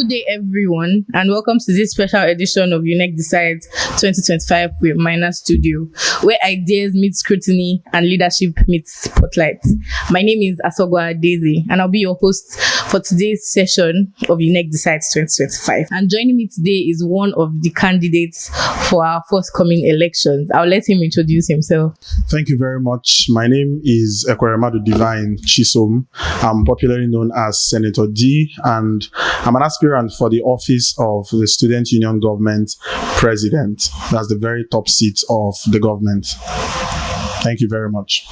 Good day, everyone, and welcome to this special edition of Unec Decides 2025 with Minor Studio, where ideas meet scrutiny and leadership meets spotlight. My name is Asogwa Daisy, and I'll be your host for today's session of Unec Decides 2025. And joining me today is one of the candidates for our forthcoming elections. I'll let him introduce himself. Thank you very much. My name is Ekweremadu Divine Chisom. I'm popularly known as Senator D, and I'm an aspirant for the office of the Student Union Government President. That's the very top seat of the government. Thank you very much.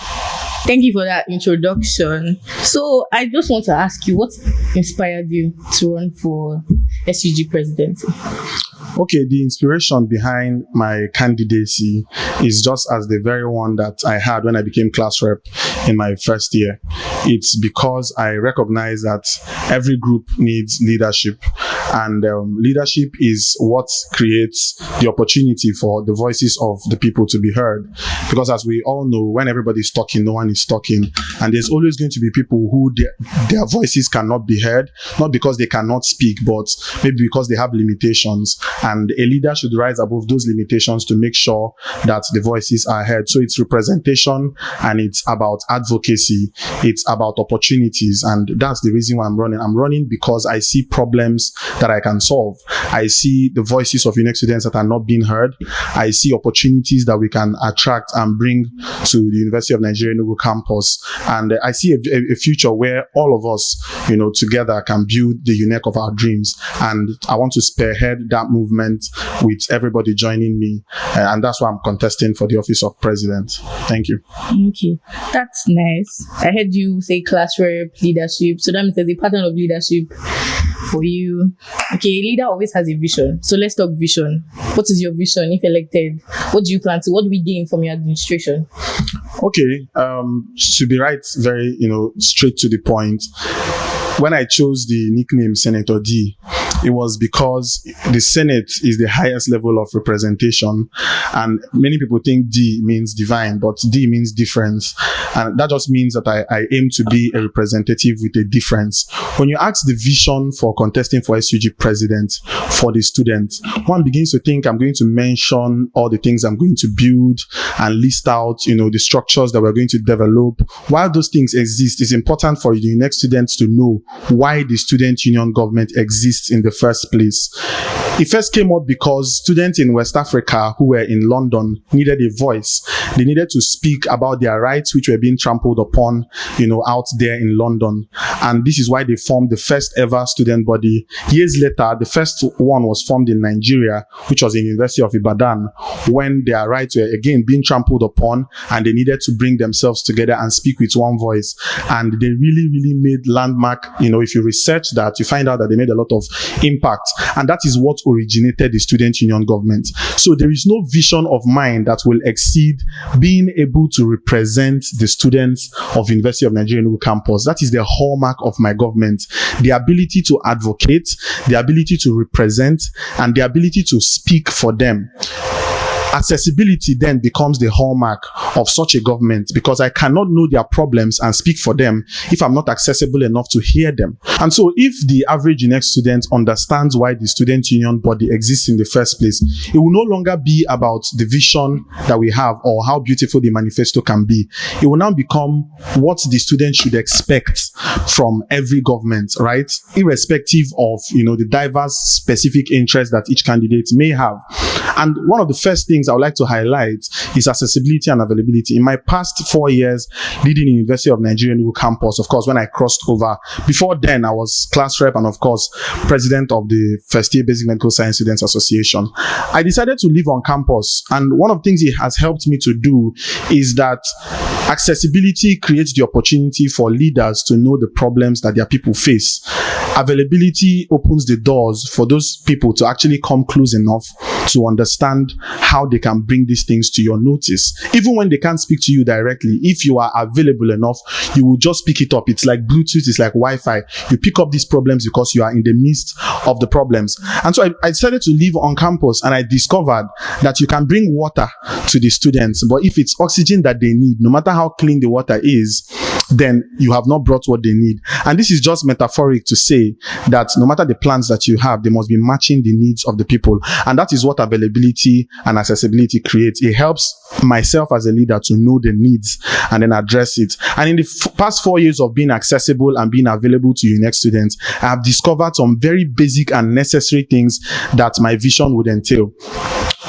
Thank you for that introduction. So I just want to ask you, what inspired you to run for SUG presidency? Okay, the inspiration behind my candidacy is just as the very one that I had when I became class rep in my first year. It's because I recognize that every group needs leadership, and leadership is what creates the opportunity for the voices of the people to be heard. Because as we all know, when everybody's talking, no one is talking, and there's always going to be people who their voices cannot be heard, not because they cannot speak, but maybe because they have limitations. And a leader should rise above those limitations to make sure that the voices are heard. So it's representation, and it's about advocacy. It's about opportunities. And that's the reason why I'm running. I'm running because I see problems that I can solve. I see the voices of Unec students that are not being heard. I see opportunities that we can attract and bring to the University of Nigeria Enugu campus. And I see a future where all of us, together can build the Unec of our dreams. And I want to spearhead that movement with everybody joining me, and that's why I'm contesting for the office of president. Thank you. Okay, that's nice. I heard you say class rep, leadership, so that means there's a pattern of leadership for you. Okay, a leader always has a vision, so let's talk vision. What is your vision if elected? What do you plan to? What do we gain from your administration? Okay, to be very straight to the point, when I chose the nickname Senator D, it was because the Senate is the highest level of representation, and many people think D means divine, but D means difference, and that just means that I aim to be a representative with a difference. When you ask the vision for contesting for SUG president for the students, one begins to think I'm going to mention all the things I'm going to build and list out, the structures that we're going to develop. While those things exist, it's important for the next students to know why the student union government exists in the first place. It first came up because students in West Africa who were in London needed a voice. They needed to speak about their rights, which were being trampled upon, out there in London. And this is why they formed the first ever student body. Years later, the first one was formed in Nigeria, which was in the University of Ibadan, when their rights were again being trampled upon, and they needed to bring themselves together and speak with one voice. And they really, really made landmark. If you research that, you find out that they made a lot of impact. And that is what originated the student union government. So there is no vision of mine that will exceed being able to represent the students of University of Nigeria Enugu campus. That is the hallmark of my government. The ability to advocate, the ability to represent, and the ability to speak for them. Accessibility then becomes the hallmark of such a government, because I cannot know their problems and speak for them if I'm not accessible enough to hear them. And so if the average Unec student understands why the student union body exists in the first place, it will no longer be about the vision that we have or how beautiful the manifesto can be. It will now become what the students should expect from every government, right? Irrespective of, the diverse specific interests that each candidate may have. And one of the first things I would like to highlight is accessibility and availability. In my past 4 years leading the University of Nigeria Enugu campus, of course, when I crossed over, before then I was class rep and of course president of the first year Basic Medical Science Students Association. I decided to live on campus, and one of the things it has helped me to do is that accessibility creates the opportunity for leaders to know the problems that their people face. Availability opens the doors for those people to actually come close enough to understand how they can bring these things to your notice. Even when they can't speak to you directly, if you are available enough, you will just pick it up. It's like Bluetooth, it's like Wi-Fi. You pick up these problems because you are in the midst of the problems. And so I decided to live on campus, and I discovered that you can bring water to the students, but if it's oxygen that they need, no matter how clean the water is, then you have not brought what they need. And this is just metaphoric to say that no matter the plans that you have, they must be matching the needs of the people. And that is what availability and accessibility creates. It helps myself as a leader to know the needs and then address it. And in the past 4 years of being accessible and being available to Unec students, I have discovered some very basic and necessary things that my vision would entail.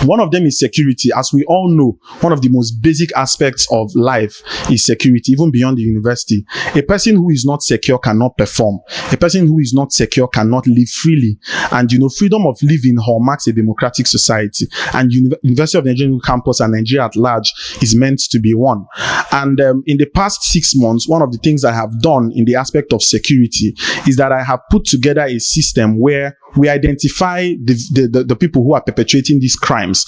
One of them is security. As we all know, one of the most basic aspects of life is security, even beyond the university. A person who is not secure cannot perform. A person who is not secure cannot live freely. And, freedom of living hallmarks a democratic society. And University of Nigeria campus and Nigeria at large is meant to be one. And in the past 6 months, one of the things I have done in the aspect of security is that I have put together a system where we identify the people who are perpetrating these crimes.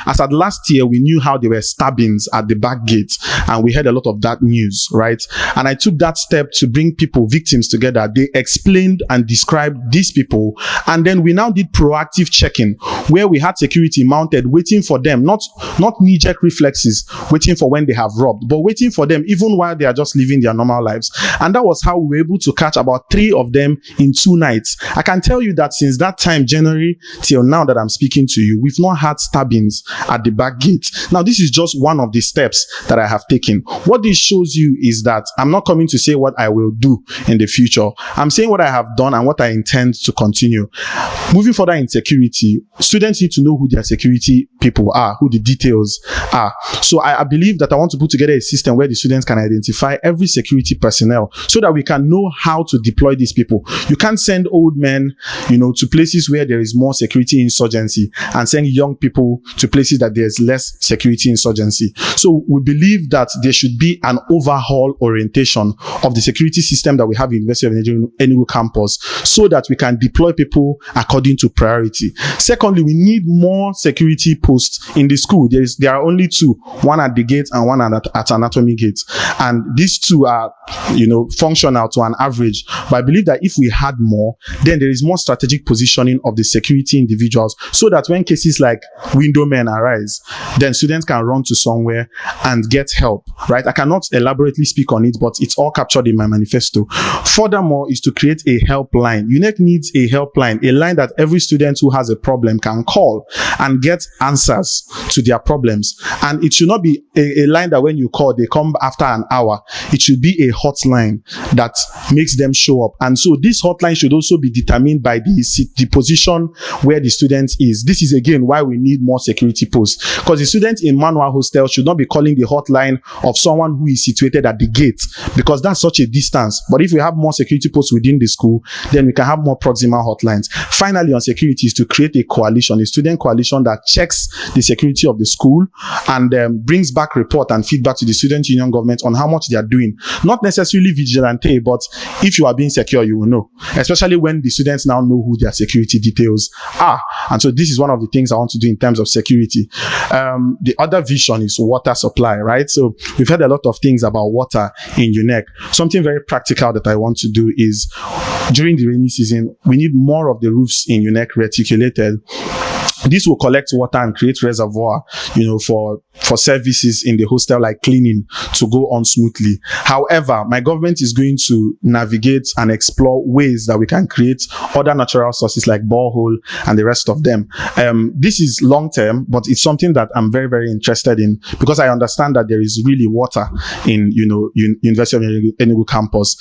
As at last year, we knew how there were stabbings at the back gate, and we heard a lot of that news, right? And I took that step to bring victims together. They explained and described these people, and then we now did proactive checking, where we had security mounted, waiting for them, not knee-jerk reflexes, waiting for when they have robbed, but waiting for them even while they are just living their normal lives. And that was how we were able to catch about 3 of them in 2 nights. I can tell you that since that time, January, till now that I'm speaking to you, we've not had stabbings at the back gate. Now, this is just one of the steps that I have taken. What this shows you is that I'm not coming to say what I will do in the future. I'm saying what I have done and what I intend to continue. Moving further in security, students need to know who their security people are, who the details are. So I believe that I want to put together a system where the students can identify every security personnel so that we can know how to deploy these people. You can't send old men, to places where there is more security insurgency and send young people to places that there's less security insurgency. So we believe that there should be an overhaul orientation of the security system that we have in University of Nigeria Enugu campus so that we can deploy people according to priority. Secondly, we need more security posts in the school. There are only 2, one at the gate and one at anatomy gate. And these 2 are, functional to an average. But I believe that if we had more, then there is more strategic positioning of the security individuals so that when cases like window men arise, then students can run to somewhere and get help, right? I cannot elaborately speak on it, but it's all captured in my manifesto. Furthermore, is to create a helpline. UNEC needs a helpline, a line that every student who has a problem can call and get answers to their problems. And it should not be a line that when you call, they come after an hour. It should be a hotline that makes them show up. And so this hotline should also be determined by the position where the student is. This is again why we need more security posts, because the students in manual hostel should not be calling the hotline of someone who is situated at the gate, because that's such a distance. But if we have more security posts within the school, then we can have more proximal hotlines. Finally, on security is to create a coalition, a student coalition that checks the security of the school and brings back report and feedback to the student union government on how much they are doing. Not necessarily vigilante, but if you are being secure, you will know, especially when the students now know who their security details are. And so this is one of the things I want to do in terms of security. The other vision is water supply, right? So we've heard a lot of things about water in UNEC. Something very practical that I want to do is during the rainy season, we need more of the roofs in UNEC reticulated. This will collect water and create reservoir, for services in the hostel like cleaning to go on smoothly. However, my government is going to navigate and explore ways that we can create other natural sources like borehole and the rest of them. This is long term, but it's something that I'm very, very interested in because I understand that there is really water in, University of Enugu campus.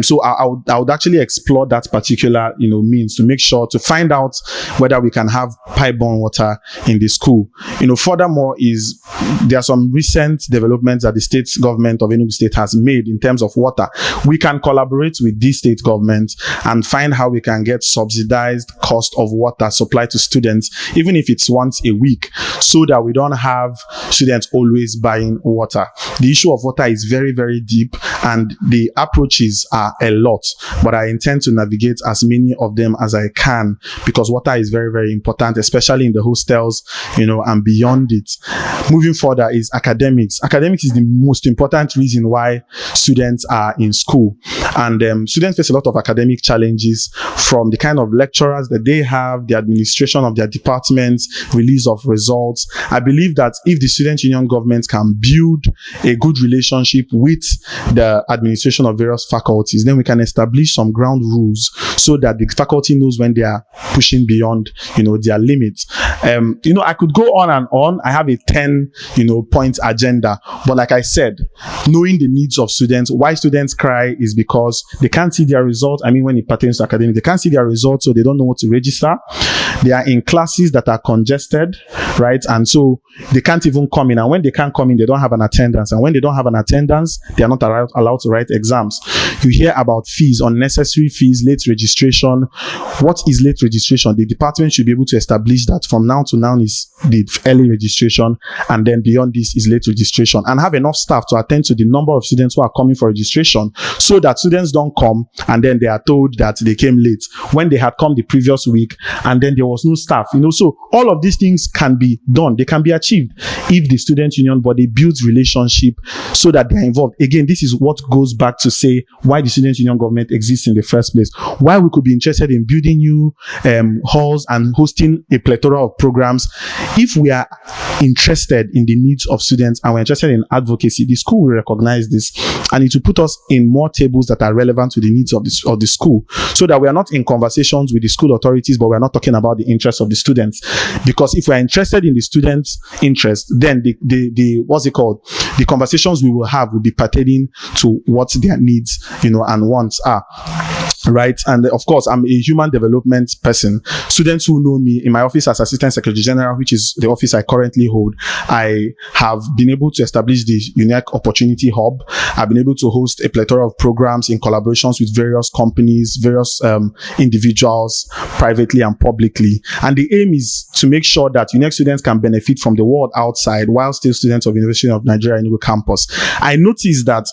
So I would actually explore that particular, means to make sure to find out whether we can have pipe-borne water in the school. Furthermore is there are some recent developments that the state government of Enugu State has made in terms of water. We can collaborate with these state governments and find how we can get subsidized cost of water supplied to students, even if it's once a week, so that we don't have students always buying water. The issue of water is very, very deep and the approaches are a lot, but I intend to navigate as many of them as I can because water is very, very important, especially in the hostels, and beyond it. Moving moving further is academics. Academics is the most important reason why students are in school. And students face a lot of academic challenges, from the kind of lecturers that they have, the administration of their departments, release of results. I believe that if the student union government can build a good relationship with the administration of various faculties, then we can establish some ground rules so that the faculty knows when they are pushing beyond, their limits. I could go on and on. I have a 10, point agenda. But like I said, knowing the needs of students, why students cry is because they can't see their results. I mean, when it pertains to academics, they can't see their results, so they don't know what to register. They are in classes that are congested, right? And so they can't even come in. And when they can't come in, they don't have an attendance. And when they don't have an attendance, they are not allowed to write exams. You hear about fees, unnecessary fees, late registration. What is late registration? The department should be able to establish that from now to now is the early registration, and then beyond this is late registration, and have enough staff to attend to the number of students who are coming for registration, so that students don't come and then they are told that they came late when they had come the previous week and then there was no staff. So all of these things can be done. They can be achieved if the student union body builds relationship so that they are involved. Again, this is what goes back to say why the student union government exists in the first place. Why we could be interested in building new halls and hosting a plethora of programs. If we are interested in the needs of students and we're interested in advocacy, the school will recognize this, and it will put us in more tables that are relevant to the needs of the school, so that we are not in conversations with the school authorities, but we're not talking about the interests of the students. Because if we're interested in the students' interest, then the conversations we will have will be pertaining to what their needs, and wants are. Right. And of course, I'm a human development person. Students who know me in my office as Assistant Secretary General, which is the office I currently hold, I have been able to establish the Unec Opportunity Hub. I've been able to host a plethora of programs in collaborations with various companies, various individuals, privately and publicly. And the aim is to make sure that Unec students can benefit from the world outside while still students of University of Nigeria Enugu campus. I noticed that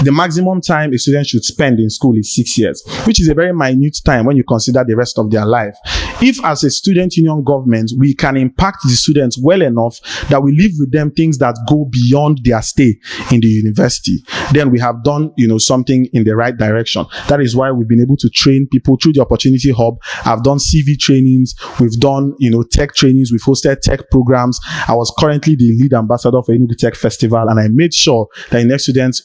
the maximum time a student should spend in school is 6 years, which is a very minute time when you consider the rest of their life. If as a student union government, we can impact the students well enough that we leave with them things that go beyond their stay in the university, then we have done, something in the right direction. That is why we've been able to train people through the Opportunity Hub. I've done CV trainings. We've done, tech trainings. We've hosted tech programs. I was currently the lead ambassador for Enugu Tech Festival, and I made sure that Unec students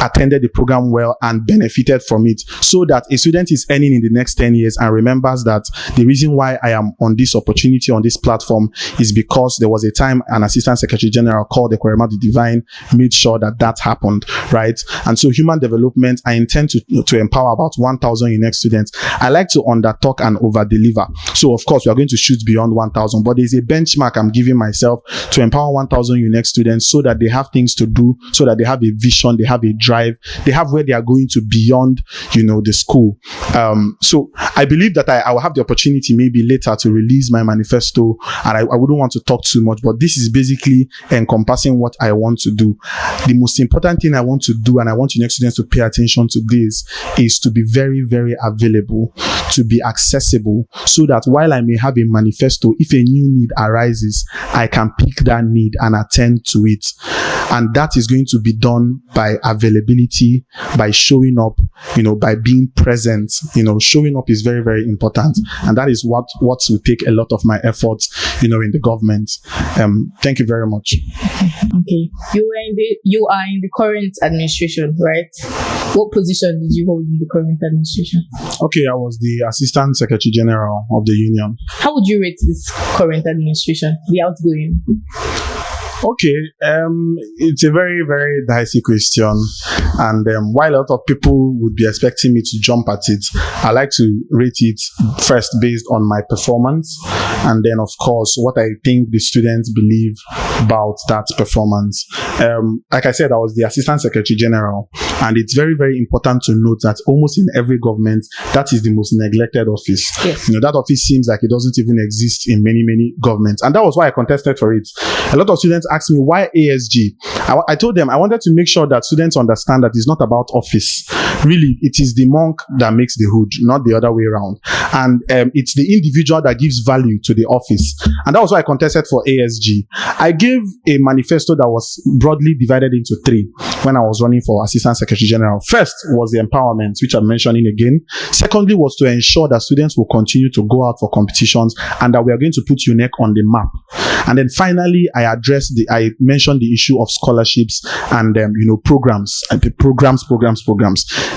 attended the program well and benefited from it, so that a student is earning in the next 10 years and remembers that the reason why I am on this opportunity, on this platform, is because there was a time an Assistant Secretary General called Ekwerema the Divine made sure that happened, right? And so human development, I intend to empower about 1,000 Unec students. I like to undertalk and over-deliver. So of course, we are going to shoot beyond 1,000, but there's a benchmark I'm giving myself to empower 1,000 Unec students so that they have things to do, so that they have a vision, they have a drive, they have where they are going to beyond, the school. So I believe that I will have the opportunity maybe later to release my manifesto, and I wouldn't want to talk too much, but this is basically encompassing what I want to do. The most important thing I want to do, and I want Unec students to pay attention to this, is to be very, very available, to be accessible, so that while I may have a manifesto, if a new need arises, I can pick that need and attend to it. And that is going to be done by availability, by showing up, by being present. Showing up is very, very important. And that is what will take a lot of my efforts, in the government. Thank you very much. Okay. You are in the current administration, right? What position did you hold in the current administration? Okay, I was the Assistant Secretary General of the Union. How would you rate this current administration, the outgoing? Okay, it's a very, very dicey question, and while a lot of people would be expecting me to jump at it, I like to rate it first based on my performance, and then of course what I think the students believe about that performance. Like I said, I was the Assistant Secretary General, and it's very, very important to note that almost in every government, that is the most neglected office. Yes. That office seems like it doesn't even exist in many, many governments, and that was why I contested for it. A lot of students asked me, why ASG? I told them I wanted to make sure that students understand that it's not about office, really, it is the monk that makes the hood, not the other way around. And it's the individual that gives value to the office. And that was why I contested for ASG. I gave a manifesto that was broadly divided into three when I was running for Assistant Secretary General. First was the empowerment, which I'm mentioning again. Secondly was to ensure that students will continue to go out for competitions and that we are going to put Unec on the map. And then finally, I mentioned the issue of scholarships and programs.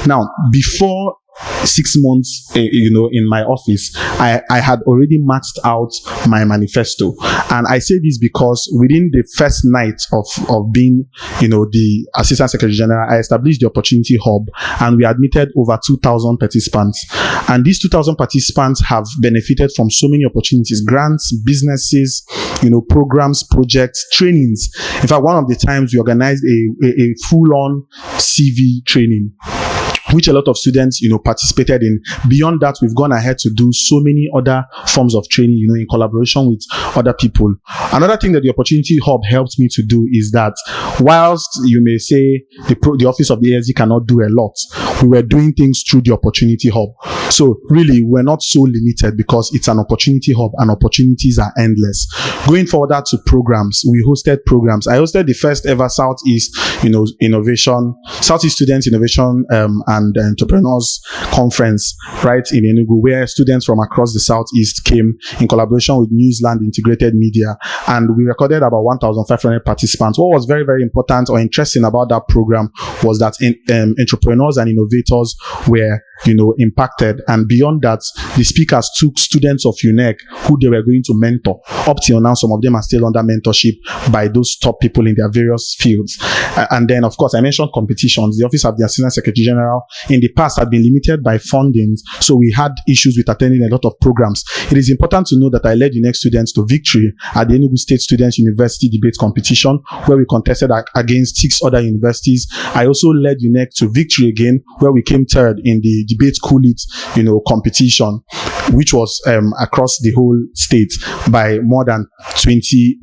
Now, before 6 months, in my office, I had already matched out my manifesto. And I say this because within the first night of being, the Assistant Secretary General, I established the Opportunity Hub, and we admitted over 2,000 participants. And these 2,000 participants have benefited from so many opportunities, grants, businesses, programs, projects, trainings. In fact, one of the times we organized a full-on CV training, which a lot of students, participated in. Beyond that, we've gone ahead to do so many other forms of training, in collaboration with other people. Another thing that the Opportunity Hub helped me to do is that whilst you may say the office of the ASD cannot do a lot, we were doing things through the Opportunity Hub. So really, we're not so limited because it's an Opportunity Hub and opportunities are endless. Going forward to programs, we hosted programs. I hosted the first ever Southeast, Southeast Students Innovation and Entrepreneurs Conference right in Enugu, where students from across the Southeast came in collaboration with Newsland Integrated Media, and we recorded about 1,500 participants. What was very, very important or interesting about that program was that entrepreneurs and innovators were impacted, and beyond that, the speakers took students of Unec who they were going to mentor. Up till now, some of them are still under mentorship by those top people in their various fields. And then, of course, I mentioned competitions. The Office of the Assistant Secretary General in the past had been limited by fundings, so we had issues with attending a lot of programs. It is important to know that I led Unec students to victory at the Enugu State Students University Debate Competition, where we contested against 6 other universities. I also led Unec to victory again, where we came third in the Debate Cool It, competition, which was across the whole state by more than 20,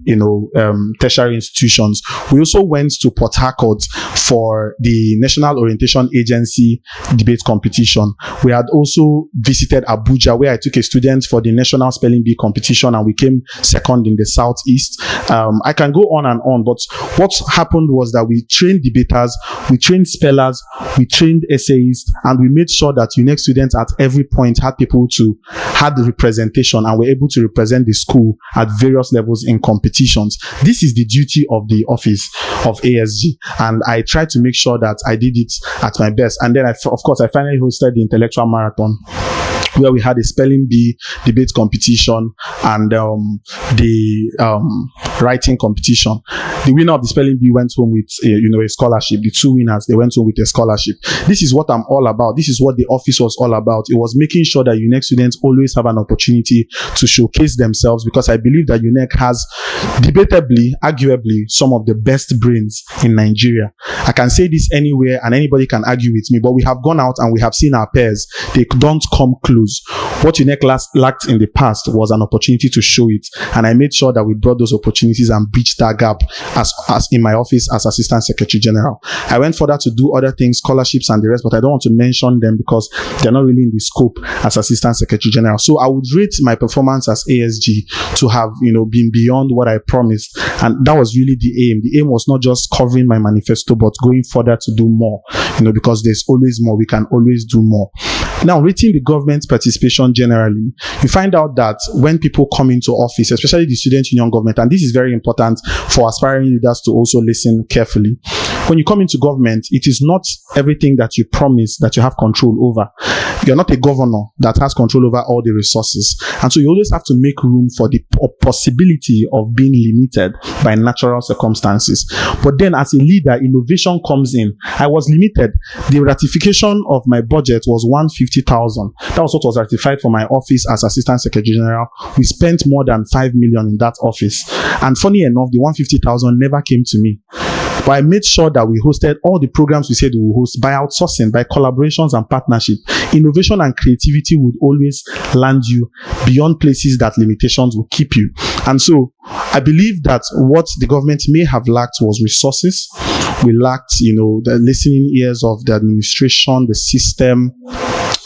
tertiary institutions. We also went to Port Harcourt for the National Orientation Agency debate competition. We had also visited Abuja, where I took a student for the National Spelling Bee competition, and we came second in the Southeast. I can go on and on, but what happened was that we trained debaters, we trained spellers, we trained essayists, and we made sure that Unec students at every point had people to had the representation and were able to represent the school at various levels in competitions. This is the duty of the office of ASG, and I tried to make sure that I did it at my best. And then, of course, I finally hosted the intellectual marathon, where we had a spelling bee debate competition and the writing competition. The winner of the spelling bee went home with a scholarship. The 2 winners, they went home with a scholarship. This is what I'm all about. This is what the office was all about. It was making sure that Unec students always have an opportunity to showcase themselves, because I believe that Unec has debatably, arguably, some of the best brains in Nigeria. I can say this anywhere and anybody can argue with me, but we have gone out and we have seen our peers. They don't come close. What Unec lacked in the past was an opportunity to show it, and I made sure that we brought those opportunities and bridged that gap as in my office as Assistant Secretary General. I went further to do other things, scholarships and the rest, but I don't want to mention them because they're not really in the scope as Assistant Secretary General. So I would rate my performance as ASG to have been beyond what I promised, and that was really the aim. The aim was not just covering my manifesto, but going further to do more, because there's always more. We can always do more. Now, rating the government participation generally, you find out that when people come into office, especially the student union government, and this is very important for aspiring leaders to also listen carefully. When you come into government, it is not everything that you promise that you have control over. You're not a governor that has control over all the resources. And so you always have to make room for the possibility of being limited by natural circumstances. But then as a leader, innovation comes in. I was limited. The ratification of my budget was 150,000. That was what was ratified for my office as Assistant Secretary General. We spent more than 5 million in that office. And funny enough, the 150,000 never came to me. But I made sure that we hosted all the programs we said we would host by outsourcing, by collaborations and partnership. Innovation and creativity would always land you beyond places that limitations will keep you. And so I believe that what the government may have lacked was resources, We lacked, the listening ears of the administration, the system.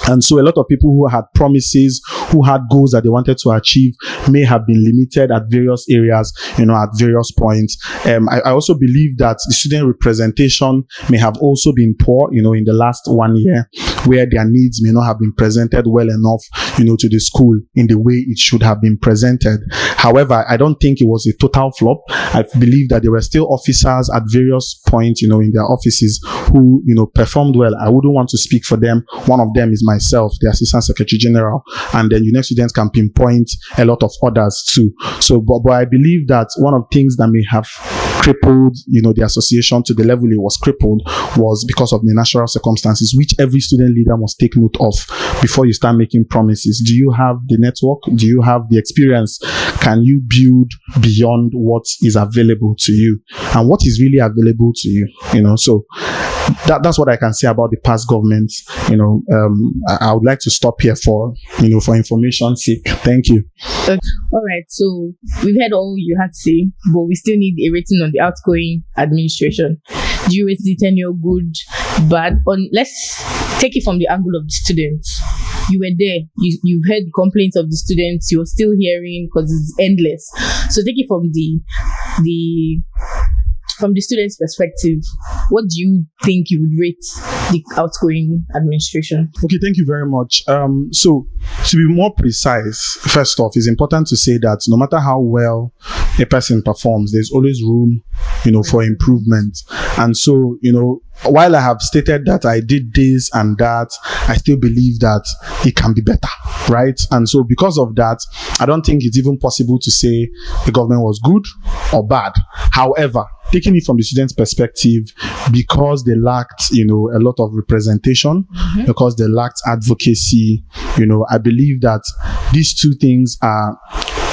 And so a lot of people who had promises, who had goals that they wanted to achieve, may have been limited at various areas, at various points. I also believe that the student representation may have also been poor, in the last 1 year, where their needs may not have been presented well enough, to the school in the way it should have been presented. However, I don't think it was a total flop. I believe that there were still officers at various points, in their offices who, performed well. I wouldn't want to speak for them. One of them is myself, the Assistant Secretary General, and then Unec students can pinpoint a lot of others too. So, but I believe that one of the things that may have crippled, the association to the level it was crippled was because of the natural circumstances, which every student leader must take note of before you start making promises. Do you have the network? Do you have the experience? Can you build beyond what is available to you and what is really available to you? So that's what I can say about the past governments. I would like to stop here for information's sake. Thank you. Okay. All right. So we've heard all you had to say, but we still need a rating on the outgoing administration. Do you rate the tenure good, bad? Let's take it from the angle of the students. You were there. You've heard the complaints of the students. You're still hearing because it's endless. So take it from the student's perspective. What do you think you would rate the outgoing administration? Okay, thank you very much. So to be more precise, first off, it's important to say that no matter how well a person performs, there's always room, for improvement. And so, while I have stated that I did this and that, I still believe that it can be better, right? And so because of that, I don't think it's even possible to say the government was good or bad. However, taking it from the student's perspective, because they lacked, a lot of representation, because they lacked advocacy, I believe that these two things are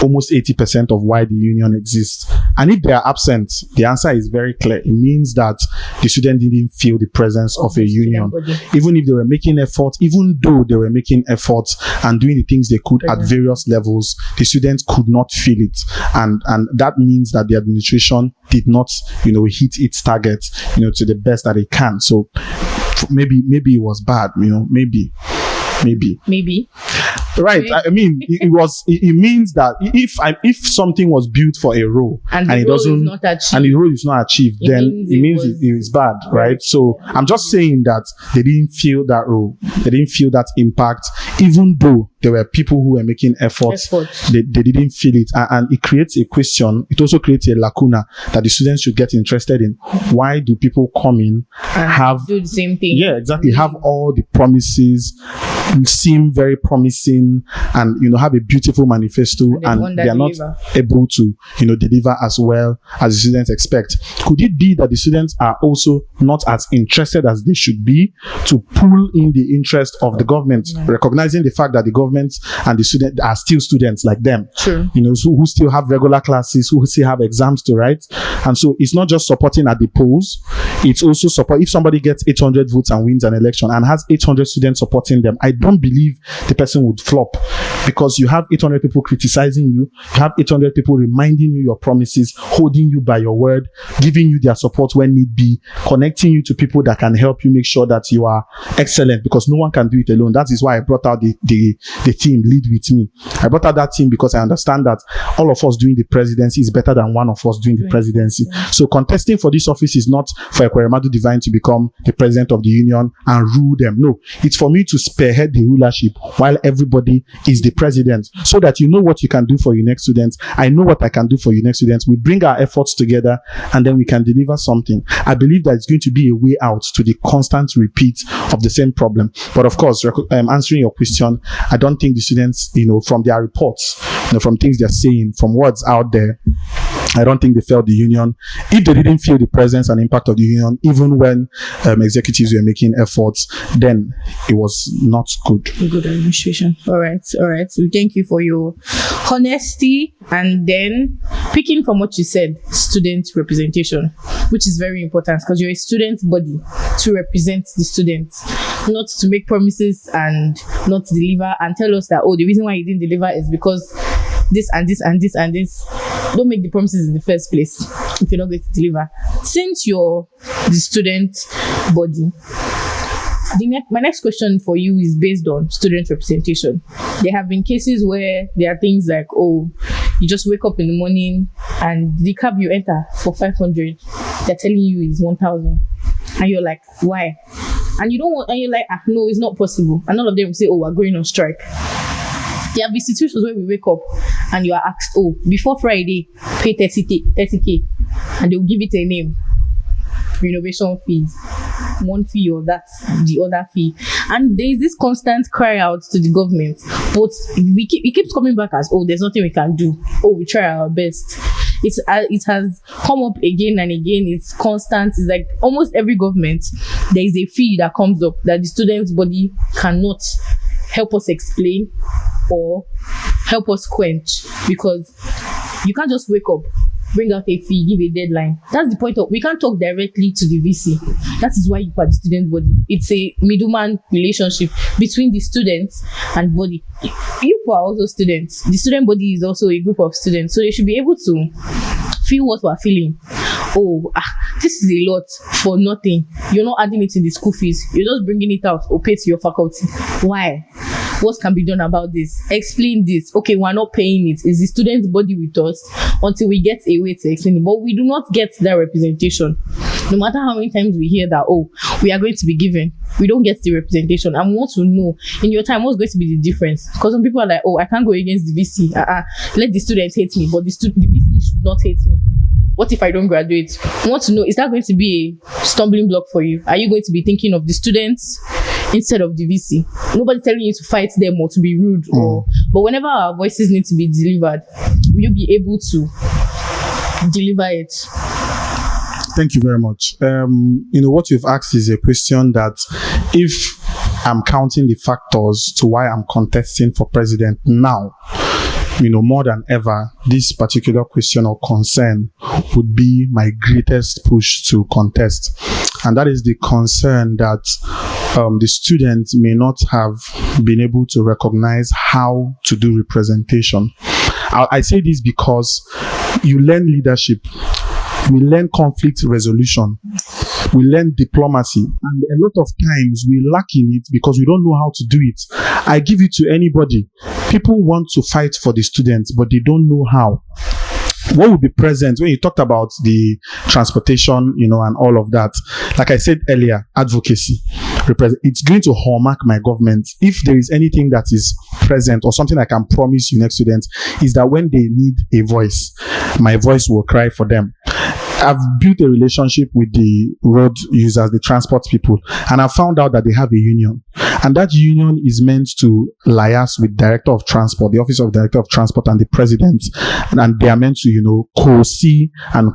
almost 80% of why the union exists. And if they are absent, the answer is very clear. It means that the student didn't feel the presence of a union. Even if they were making efforts, even though they were making efforts and doing the things they could at various levels, the students could not feel it. And that means that the administration did not, hit its target, to the best that it can. So maybe it was bad, maybe. Right. I mean, it means that if something was built for a role and the role is not achieved, then it means it is bad, right? So I'm just saying that they didn't feel that role. They didn't feel that impact, even though there were people who were making efforts. They didn't feel it. And it creates a question. It also creates a lacuna that the students should get interested in. Why do people come in and do the same thing? Yeah, exactly. Have all the promises, seem very promising, and have a beautiful manifesto, and they are not able to deliver as well as the students expect. Could it be that the students are also not as interested as they should be to pull in the interest of the government, recognizing the fact that the government and the student are still students like them? True. Who still have regular classes, who still have exams to write. And so it's not just supporting at the polls, it's also support. If somebody gets 800 votes and wins an election and has 800 students supporting them, I don't believe the person would flop, because you have 800 people criticizing you, you have 800 people reminding you your promises, holding you by your word, giving you their support when need be, connecting you to people that can help you make sure that you are excellent, because no one can do it alone. That is why I brought out the team, Lead With Me. I brought out that team because I understand that all of us doing the presidency is better than one of us doing the presidency. So contesting for this office is not for Ekweremadu Divine to become the president of the union and rule them. No, it's for me to spearhead the rulership while everybody is the president, so that you know what you can do for your next students. I know what I can do for your next students. We bring our efforts together and then we can deliver something. I believe that it's going to be a way out to the constant repeat of the same problem. But of course, answering your question, I don't think the students, from their reports, from things they're saying, from words out there, I don't think they felt the union. If they didn't feel the presence and impact of the union, even when executives were making efforts, then it was not good. Good administration. All right. So thank you for your honesty. And then picking from what you said, student representation, which is very important because you're a student body to represent the students, not to make promises and not to deliver and tell us that, the reason why you didn't deliver is because this and this and this and this. Don't make the promises in the first place. if you're not going to deliver. Since you're the student body, my next question for you is based on student representation. There have been cases where there are things like, oh, you just wake up in the morning and the cab you enter for 500, they're telling you is 1,000. And you're like, why? And you don't want, and you're like, no, it's not possible. And all of them will say, oh, we're going on strike. There have been situations where we wake up and you are asked, oh, before Friday, pay 30K. And they'll give it a name. Renovation fees. One fee or that's the other fee. And there is this constant cry out to the government. But it keeps coming back as, oh, there's nothing we can do. Oh, we try our best. It has come up again and again. It's constant. It's like almost every government, there is a fee that comes up that the students' body cannot help us explain or help us quench, because you can't just wake up, bring out a fee, give a deadline. That's the point of, we can't talk directly to the VC. That is why you are the student body. It's a middleman relationship between the students and body. You are also students. The student body is also a group of students, so they should be able to feel what we're feeling. Oh, this is a lot for nothing. You're not adding it in the school fees. You're just bringing it out or pay to your faculty. Why? What can be done about this? Explain this. Okay, we're not paying it. Is the student's body with us until we get a way to explain it? But we do not get that representation. No matter how many times we hear that, oh, we are going to be given, we don't get the representation. I want to know, in your time, what's going to be the difference? Because some people are like, oh, I can't go against the VC. Let the students hate me, but the VC should not hate me. What if I don't graduate? I want to know, is that going to be a stumbling block for you? Are you going to be thinking of the students instead of the VC? Nobody's telling you to fight them or to be rude, but whenever our voices need to be delivered, will you be able to deliver it? Thank you very much. What you've asked is a question that, if I'm counting the factors to why I'm contesting for president now, more than ever, this particular question or concern would be my greatest push to contest. And that is the concern that the students may not have been able to recognize how to do representation. I say this because you learn leadership, we learn conflict resolution, we learn diplomacy, and a lot of times we lack in it because we don't know how to do it. I give it to anybody. People want to fight for the students, but they don't know how. What will be present when you talked about the transportation, and all of that? Like I said earlier, advocacy. It's going to hallmark my government. If there is anything that is present or something I can promise you next students, is that when they need a voice, my voice will cry for them. I've built a relationship with the road users, the transport people, and I found out that they have a union. And that union is meant to liaise with Director of Transport, the Office of Director of Transport, and the President. And they are meant to, co-see and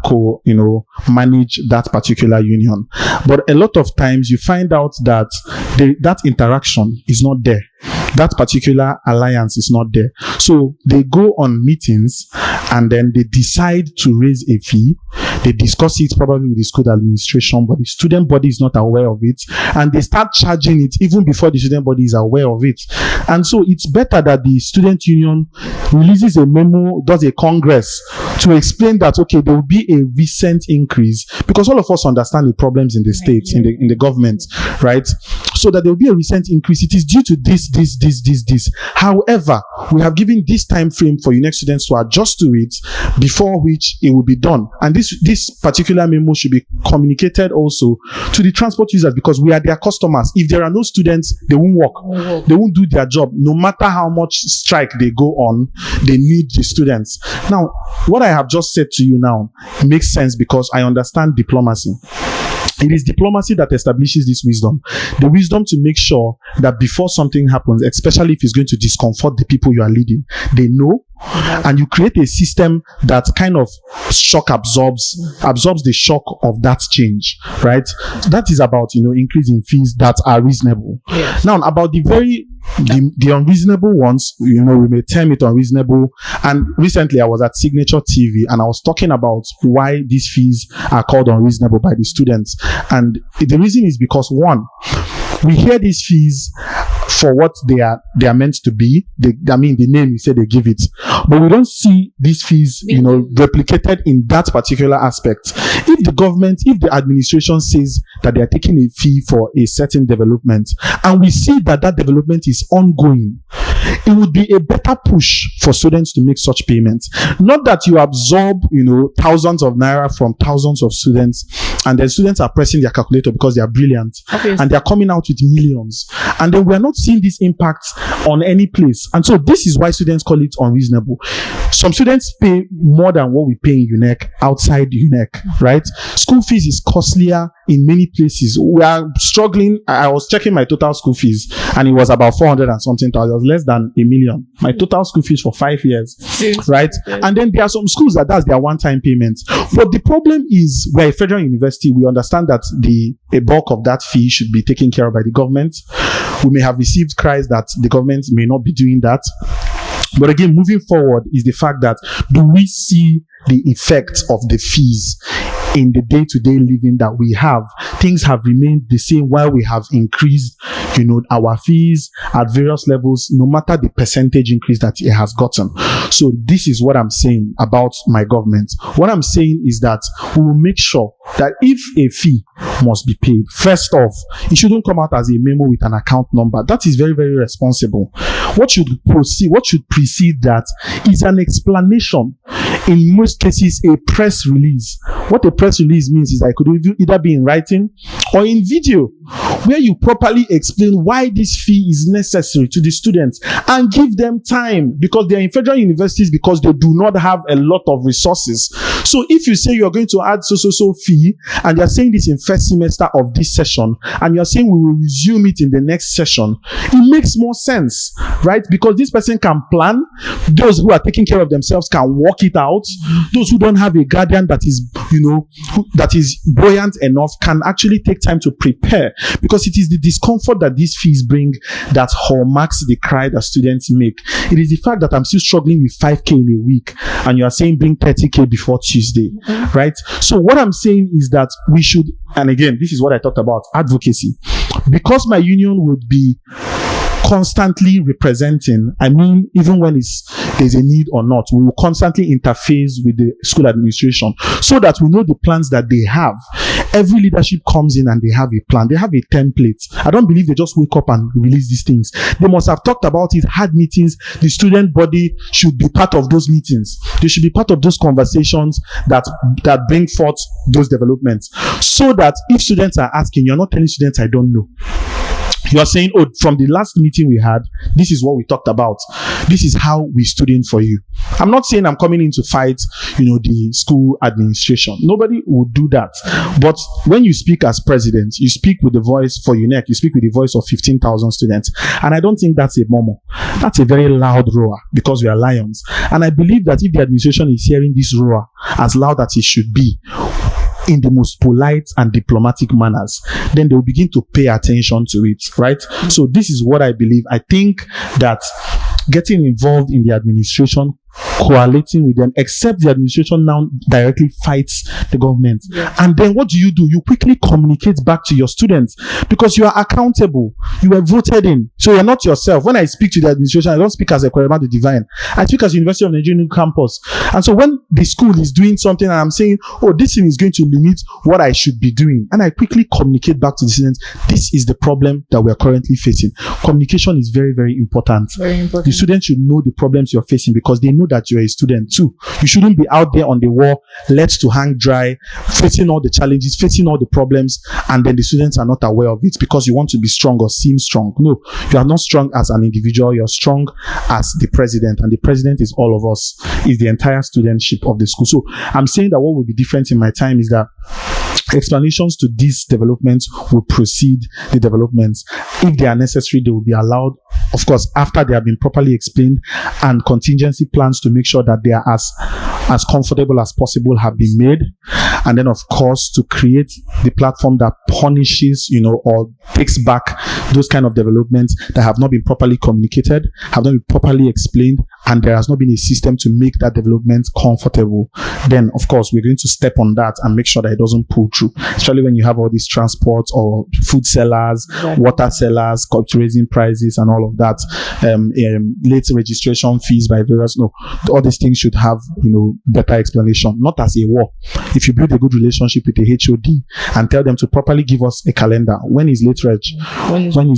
manage that particular union. But a lot of times you find out that that interaction is not there. That particular alliance is not there. So they go on meetings and then they decide to raise a fee. They discuss it probably with the school administration, but the student body is not aware of it. And they start charging it even before the student body is aware of it. And so it's better that the student union releases a memo, does a congress to explain that, okay, there will be a recent increase, because all of us understand the problems in the states, in the government, right? So that there will be a recent increase. It is due to this. However, we have given this time frame for Unec students to adjust to it, before which it will be done. And this particular memo should be communicated also to the transport users, because we are their customers. If there are no students, they won't work. They won't do their job. No matter how much strike they go on, they need the students. Now, what I have just said to you now makes sense because I understand diplomacy. It is diplomacy that establishes this wisdom. The wisdom to make sure that before something happens, especially if it's going to discomfort the people you are leading, they know. And you create a system that kind of shock absorbs the shock of that change, right? That is about, increasing fees that are reasonable. Yes. Now, about the unreasonable ones, we may term it unreasonable. And recently I was at Signature TV and I was talking about why these fees are called unreasonable by the students. And the reason is because, one, we hear these fees for what they are meant to be. The name you say they give it, but we don't see these fees, replicated in that particular aspect. If the administration says that they are taking a fee for a certain development, and we see that development is ongoing, it would be a better push for students to make such payments. Not that you absorb, thousands of naira from thousands of students, and then students are pressing their calculator because they are brilliant, and they are coming out with millions, and then we are not seeing this impact on any place. And so this is why students call it unreasonable. Some students pay more than what we pay in Unec outside Unec, right? School fees is costlier in many places. We are struggling. I was checking my total school fees, and it was about 400 and something thousand. It was less than $1 million. My total school fees for 5 years, right? And then there are some schools that's their one-time payment. But the problem is, we're a federal university. We understand that a bulk of that fee should be taken care of by the government. We may have received cries that the government may not be doing that. But again, moving forward is the fact that, do we see the effects of the fees in the day-to-day living that we have? Things have remained the same while we have increased, our fees at various levels, no matter the percentage increase that it has gotten. So this is what I'm saying about my government. What I'm saying is that we will make sure that if a fee must be paid, first off, it shouldn't come out as a memo with an account number. That is very, very responsible. What should precede that is an explanation. In most cases, a press release. What a press release means is that it could either be in writing or in video, where you properly explain why this fee is necessary to the students and give them time, because they are in federal universities, because they do not have a lot of resources. So if you say you're going to add so fee, and you're saying this in first semester of this session, and you're saying we will resume it in the next session, it makes more sense, right? Because this person can plan. Those who are taking care of themselves can work it out. Those who don't have a guardian that is, that is buoyant enough can actually take time to prepare, because it is the discomfort that these fees bring that hallmarks the cry that students make. It is the fact that I'm still struggling with 5K in a week, and you are saying bring 30K before Tuesday, right? So what I'm saying is that we should, and again, this is what I talked about, advocacy. Because my union would be constantly representing, even when there's a need or not, we will constantly interface with the school administration so that we know the plans that they have. Every leadership comes in and they have a plan. They have a template. I don't believe they just wake up and release these things. They must have talked about it, had meetings. The student body should be part of those meetings. They should be part of those conversations that bring forth those developments. So that if students are asking, you're not telling students, I don't know. You are saying, from the last meeting we had, this is what we talked about. This is how we stood in for you. I'm not saying I'm coming in to fight, the school administration. Nobody would do that. But when you speak as president, you speak with the voice for Unec. You speak with the voice of 15,000 students. And I don't think that's a murmur. That's a very loud roar, because we are lions. And I believe that if the administration is hearing this roar as loud as it should be, in the most polite and diplomatic manners, then they will begin to pay attention to it, right? So this is what I believe. I think that getting involved in the administration, collaborating with them, except the administration now directly fights the government. Yeah. And then what do? You quickly communicate back to your students, because you are accountable. You were voted in. So you're not yourself. When I speak to the administration, I don't speak as a Kwerema the Divine. I speak as University of Nigeria New Campus. And so when the school is doing something and I'm saying, this thing is going to limit what I should be doing, and I quickly communicate back to the students, this is the problem that we're currently facing. Communication is very, very important. Very important. The students should know the problems you're facing, because they know that you're a student too. You shouldn't be out there on the wall, left to hang dry, facing all the challenges, facing all the problems, and then the students are not aware of it because you want to be strong or seem strong. No, you are not strong as an individual. You're strong as the president, and the president is all of us, is the entire studentship of the school. So I'm saying that what will be different in my time is that explanations to these developments will precede the developments. If they are necessary, they will be allowed, of course, after they have been properly explained, and contingency plans to make sure that they are as as comfortable as possible have been made. And then, of course, to create the platform that punishes, or takes back those kind of developments that have not been properly communicated, have not been properly explained, and there has not been a system to make that development comfortable. Then, of course, we're going to step on that and make sure that it doesn't pull through, especially when you have all these transports or food sellers, water sellers, raising prices and all of that, late registration fees by various, all these things should have, better explanation, not as a war. If you build a good relationship with the HOD and tell them to properly give us a calendar, when is late reg, when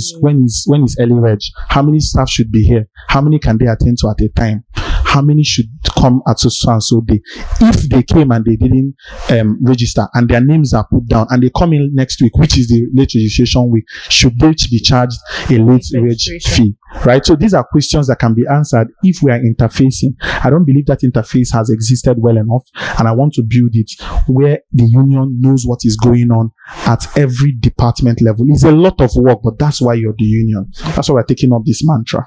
is early reg, how many staff should be here, how many can they attend to at a time, how many should come at so and so day. If they came and they didn't register and their names are put down and they come in next week, which is the late registration week, should they be charged a late reg fee? Right? So these are questions that can be answered if we are interfacing. I don't believe that interface has existed well enough, and I want to build it where the union knows what is going on at every department level. It's a lot of work, but that's why you're the union. That's why we're taking up this mantra.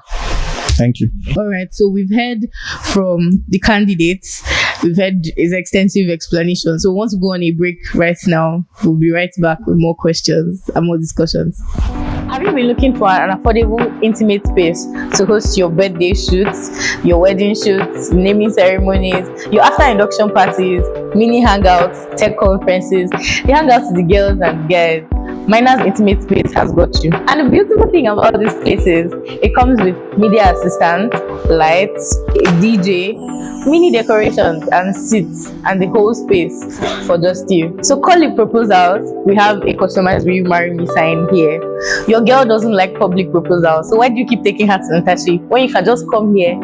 Thank you. All right. So we've heard from the candidates. We've heard his extensive explanation. So once we go on a break right now, we'll be right back with more questions and more discussions. Have you been looking for an affordable, intimate space to host your birthday shoots, your wedding shoots, naming ceremonies, your after induction parties, mini hangouts, tech conferences, the hangouts with the girls and guys? Miners Intimate Space has got you. And the beautiful thing about these places, it comes with media assistant, lights, a DJ, mini decorations and seats, and the whole space for just you. So call it proposals. We have a customized Will You Marry Me sign here. Your girl doesn't like public proposals, so why do you keep taking her to internship when you can just come here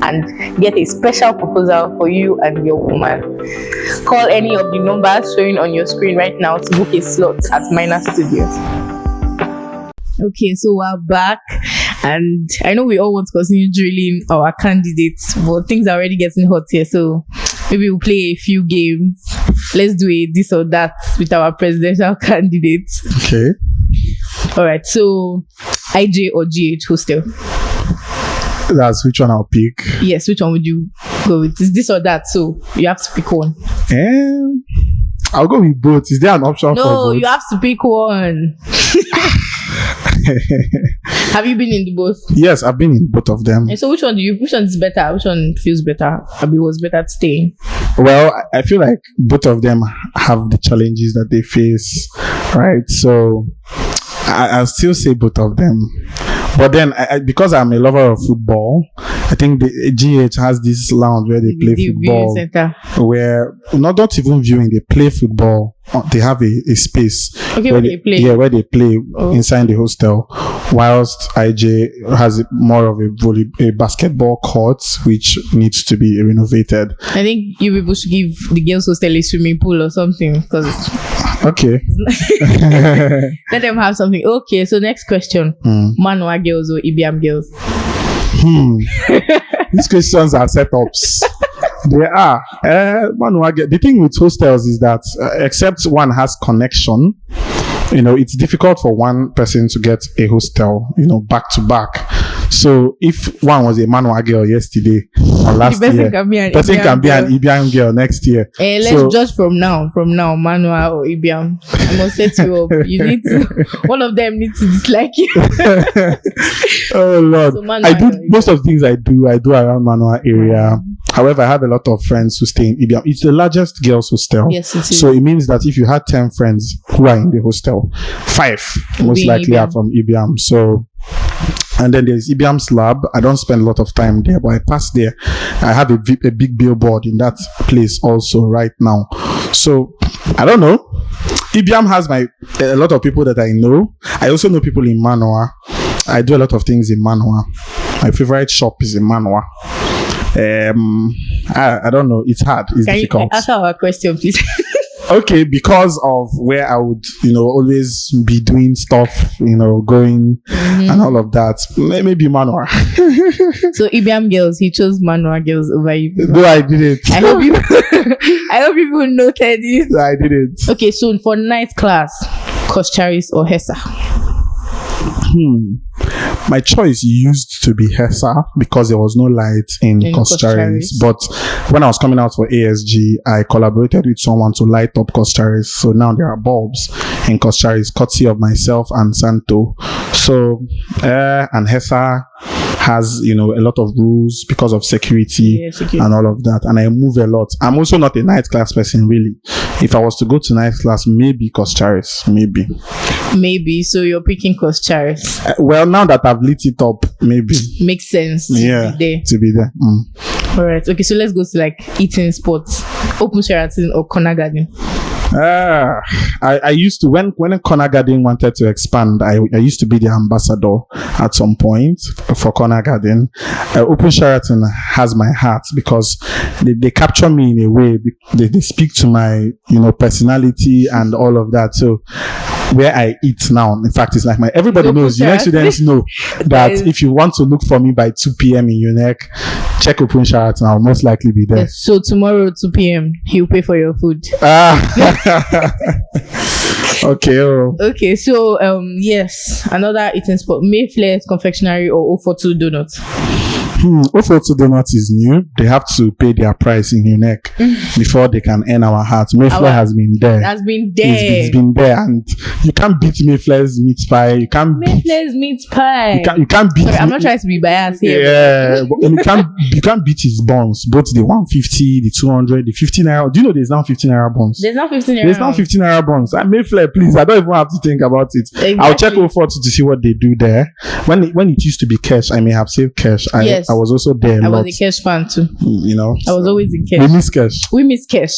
and get a special proposal for you and your woman? Call any of the numbers showing on your screen right now to book a slot at Minor Studios. Okay, so we're back, and I know we all want to continue drilling our candidates, but things are already getting hot here, so maybe we'll play a few games. Let's do a this or that with our presidential candidates. Okay. All right, so IJ or GH hostel? That's which one I'll pick. Yes, which one would you go with? Is this or that? So you have to pick one. I'll go with both. Is there an option for both? No, you have to pick one. Have you been in the both? Yes, I've been in both of them. And so which one is better? Which one feels better? Abi was better to stay? Well, I feel like both of them have the challenges that they face, right? So I'll still say both of them. But then, because I'm a lover of football, I think the GH has this lounge where they play football. Where, not even viewing, they play football. They have a space where they play. Yeah, where they play inside the hostel. Whilst IJ has more of a basketball court, which needs to be renovated. I think you people should give the girls' hostel a swimming pool or something. Okay. Let them have something. Okay, so next question. Manua girls or Ibiam girls? These questions are setups. They are. The thing with hostels is that except one has connection, it's difficult for one person to get a hostel, back to back. So if one was a Manua girl yesterday or last year, person can be an Ibiam girl next year. Let's judge from now, Manua or Ibiam. I must set you up. You need to. One of them needs to dislike you. Oh Lord! So most of the things I do around Manua area. However, I have a lot of friends who stay in Ibiam. It's the largest girls' hostel. Yes, it is. So it means that if you had 10 friends who are in the hostel, 5 most likely are from Ibiam. So, and then there's Ibiam's lab. I don't spend a lot of time there, but I pass there. I have a big billboard in that place also right now. So, I don't know. Ibiam has a lot of people that I know. I also know people in Manua. I do a lot of things in Manua. My favorite shop is in Manua. I don't know. It's hard. It's difficult. Can you answer our question, please? Okay, because of where I would, always be doing stuff, going and all of that. Maybe Manua. So Ibiam girls, he chose Manua girls over you. No, I didn't. I hope people noted this. I didn't. Okay, so for night class, Coscharis or Hessa? My choice used to be HESA because there was no light in Costaris. But when I was coming out for ASG, I collaborated with someone to light up Costaris. So now there are bulbs in Costaris, courtesy of myself and Santo. So, and HESA has, a lot of rules because of security and all of that. And I move a lot. I'm also not a night class person, really. If I was to go to night class, maybe Costaris, maybe. So you're picking Costaris. Well, now that I've lit it up, maybe. Makes sense to be there. All right. Okay, so let's go to like eating spots. Open Sheraton or Corner Garden? I used to, when Corner Garden wanted to expand, I used to be the ambassador at some point for Corner Garden. Open Sheraton has my heart because they capture me in a way. They speak to my, personality and all of that. So where I eat now, in fact, it's like everybody knows, Unec students know that if you want to look for me by 2 p.m. in Unec, check Open Sheraton. I'll most likely be there. Yes, so tomorrow 2 p.m. he'll pay for your food. Okay. Okay, so yes, another eating spot, Mayflower's Confectionery or 042 Donuts. 042 Donuts is new. They have to pay their price in Unec before they can earn our hearts. Mayflower has been there. It's been there, and you can't beat Mayflower's meat pie. You can't Mayflower's meat pie. You can't beat. Sorry, I'm not trying to be biased here. Yeah, and you can't beat his buns. Both the 150, the 200, the 50 naira. Do you know there's now 50 naira buns? There's now 50 naira buns. Mayflower, please. I don't even have to think about it. Exactly. I'll check 042 to see what they do there. When it used to be cash, I may have saved cash. I was also there. I was a cash fan too. I was always in cash. We miss cash.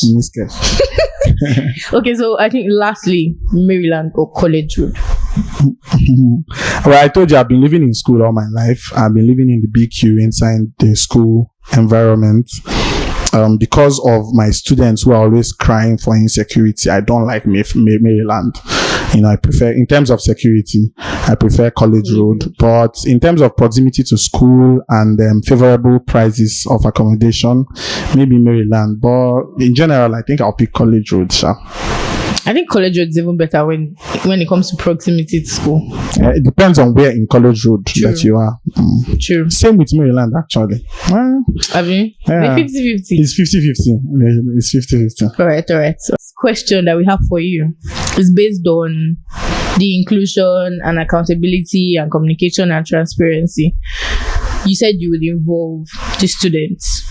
Okay, so I think lastly, Maryland or College Road. Well, I told you I've been living in school all my life. I've been living in the BQ inside the school environment. Because of my students who are always crying for insecurity, I don't like Maryland. I prefer, in terms of security, I prefer College Road. But in terms of proximity to school and favorable prices of accommodation, maybe Maryland. But in general, I think I'll pick College Road, sure. I think College Road is even better when it comes to proximity to school. It depends on where in College Road that you are. True. Same with Maryland, actually. I mean, 50-50. It's 50-50. It's 50-50. All right. So this question that we have for you is based on the inclusion and accountability and communication and transparency. You said you would involve the students.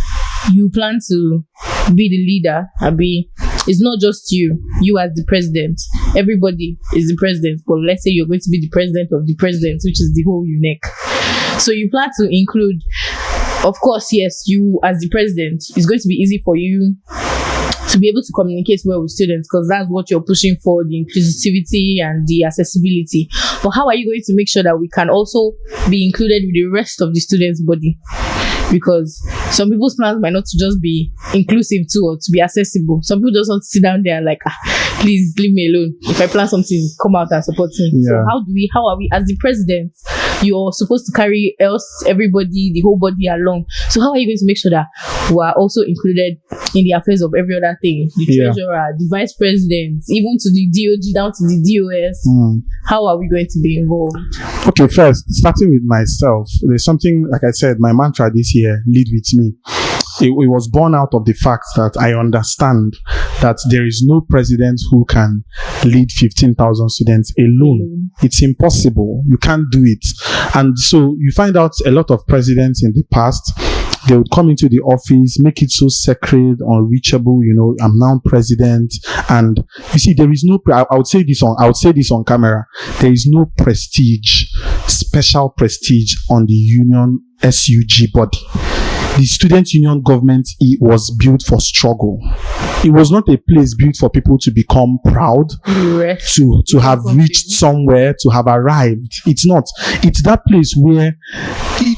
You plan to be the leader, Abi. It's not just you as the president. Everybody is the president, but let's say you're going to be the president of the presidents, which is the whole Unec. So you plan to include, of course, yes, you as the president. It's going to be easy for you to be able to communicate well with students because that's what you're pushing for, the inclusivity and the accessibility. But how are you going to make sure that we can also be included with the rest of the students' body? Because some people's plans might not just be inclusive too or to be accessible. Some people just want to sit down there like, please leave me alone. If I plan something, come out and support me. Yeah. So how are we, as the president, you're supposed to carry everybody, the whole body along. So how are you going to make sure that we are also included in the affairs of every other thing? The treasurer, the vice president, even to the DOG, down to the DOS. How are we going to be involved? Okay, first, starting with myself, there's something, like I said, my mantra this year, lead with me. It was born out of the fact that I understand that there is no president who can lead 15,000 students alone. It's impossible. You can't do it. And so you find out a lot of presidents in the past, they would come into the office, make it so sacred, unreachable, I'm now president. And you see, there is no, I would say this on camera, there is no prestige, special prestige on the union SUG body. The student union government, it was built for struggle. It was not a place built for people to become proud, to have reached somewhere, to have arrived. It's not. It's that place where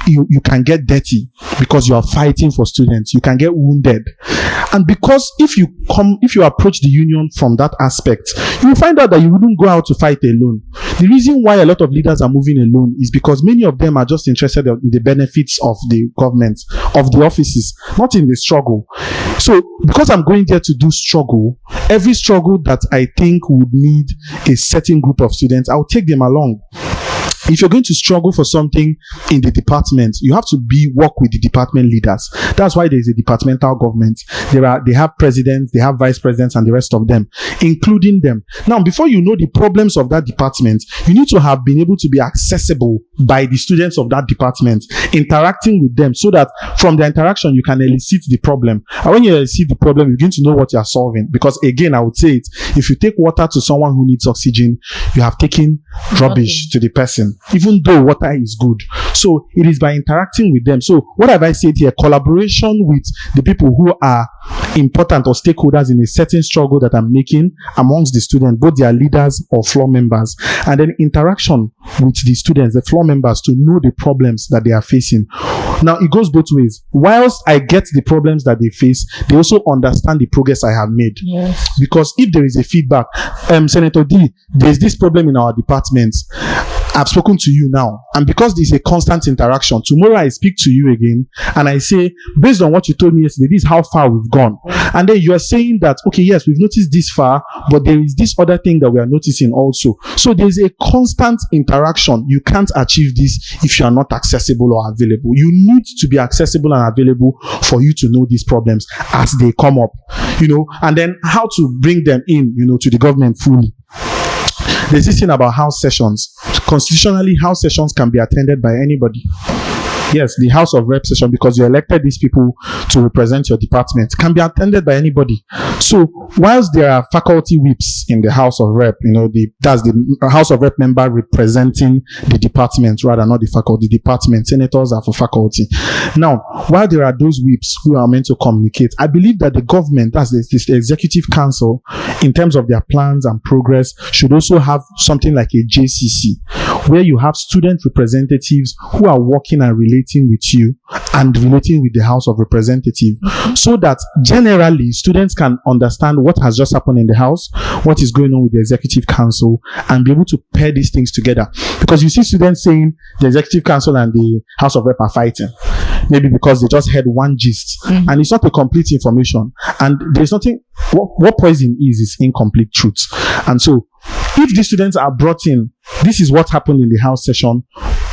you can get dirty because you are fighting for students. You can get wounded. And because if you approach the union from that aspect, you will find out that you wouldn't go out to fight alone. The reason why a lot of leaders are moving alone is because many of them are just interested in the benefits of the government, of the offices, not in the struggle. So because I'm going there to do struggle, every struggle that I think would need a certain group of students, I'll take them along. If you're going to struggle for something in the department, you have to work with the department leaders. That's why there's a departmental government. They have presidents, they have vice presidents, and the rest of them, including them. Now, before you know the problems of that department, you need to have been able to be accessible by the students of that department, interacting with them, so that from the interaction you can elicit the problem. And when you elicit the problem, you begin to know what you are solving. Because again, I would say it, if you take water to someone who needs oxygen, you have taken rubbish to the person, even though water is good. So it is by interacting with them. So what have I said here? Collaboration with the people who are important or stakeholders in a certain struggle that I'm making amongst the students, both their leaders or floor members, and then interaction with the students, the floor members, to know the problems that they are facing. Now, it goes both ways. Whilst I get the problems that they face, they also understand the progress I have made. Yes. Because if there is a feedback, Senator D, there's this problem in our department. I've spoken to you now, and because there's a constant interaction, tomorrow I speak to you again and I say, based on what you told me yesterday, this is how far we've gone. And then you are saying that, okay, yes, we've noticed this far, but there is this other thing that we are noticing also. So there's a constant interaction. You can't achieve this if you are not accessible or available. You need to be accessible and available for you to know these problems as they come up, and then how to bring them in, to the government fully. There's this thing about house sessions. Constitutionally, house sessions can be attended by anybody. Yes, the House of Rep session, because you elected these people to represent your department, can be attended by anybody. So, whilst there are faculty whips in the House of Rep, that's the House of Rep member representing the department, rather not the faculty. Department senators are for faculty. Now, while there are those whips who are meant to communicate, I believe that the government, as the executive council, in terms of their plans and progress, should also have something like a JCC, where you have student representatives who are working and relating with you and relating with the House of Representatives, so that generally students can understand what has just happened in the House, what is going on with the Executive Council, and be able to pair these things together. Because you see students saying the Executive Council and the House of Rep are fighting, maybe because they just heard one gist, and it's not a complete information, and there's nothing. What poison is incomplete truth. And so if the students are brought in, this is what happened in the House session.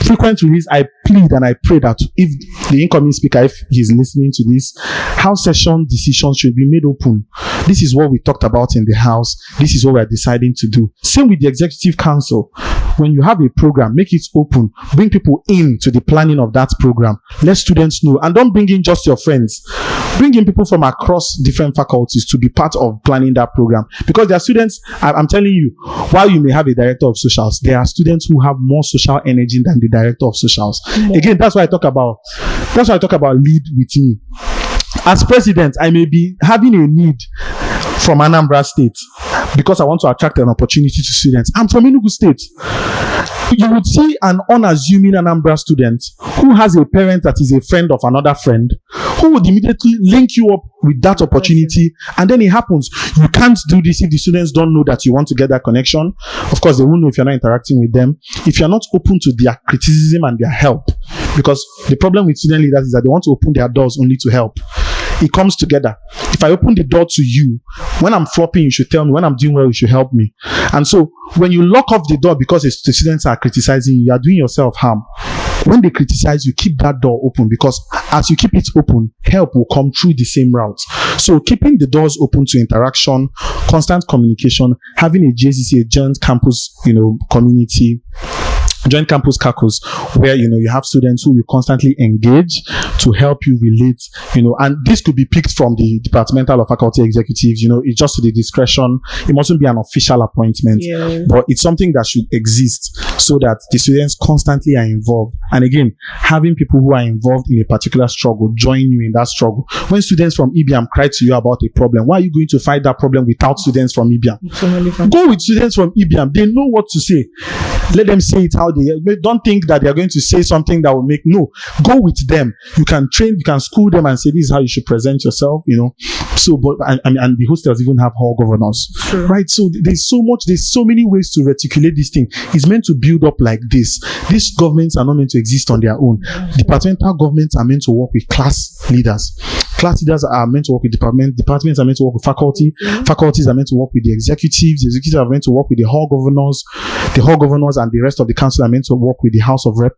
Frequent release, I plead and I pray that if the incoming speaker, if he's listening to this, House session decisions should be made open. This is what we talked about in the House. This is what we're deciding to do. Same with the Executive Council. When you have a program, make it open. Bring people in to the planning of that program. Let students know. And don't bring in just your friends. Bring in people from across different faculties to be part of planning that program. Because there are students, I'm telling you, while you may have a director of socials, there are students who have more social energy than the director of socials. Yeah. Again, that's why I talk about lead with me. As president, I may be having a need from Anambra State because I want to attract an opportunity to students. I'm from Enugu State. You would see an unassuming Anambra student who has a parent that is a friend of another friend, who would immediately link you up with that opportunity. And then it happens. You can't do this if the students don't know that you want to get that connection. Of course, they won't know if you're not interacting with them. If you're not open to their criticism and their help. Because the problem with student leaders is that they want to open their doors only to help. It comes together. If I open the door to you, when I'm flopping, you should tell me. When I'm doing well, you should help me. And so, when you lock off the door because the students are criticizing you, you are doing yourself harm. When they criticize you, keep that door open, because as you keep it open, help will come through the same route. So, keeping the doors open to interaction, constant communication, having a JCC, a joint campus, community, joint campus caucus, where you have students who you constantly engage to help you relate, and this could be picked from the departmental or faculty executives. It's just to the discretion. It mustn't be an official appointment, but it's something that should exist so that the students constantly are involved. And again, having people who are involved in a particular struggle join you in that struggle. When students from EBM cry to you about a problem, why are you going to fight that problem without students from EBM? Go with students from EBM. They know what to say. Let them say it how they don't think that they are going to say something that will make go with them. You can train, you can school them and say this is how you should present yourself, So, but and the hostels even have hall governors, right? So there's so many ways to reticulate this thing. It's meant to build up like this. These governments are not meant to exist on their own. Departmental governments are meant to work with class leaders. Class leaders are meant to work with departments are meant to work with faculty, faculties are meant to work with the executives are meant to work with the hall governors and the rest of the council are meant to work with the House of Rep.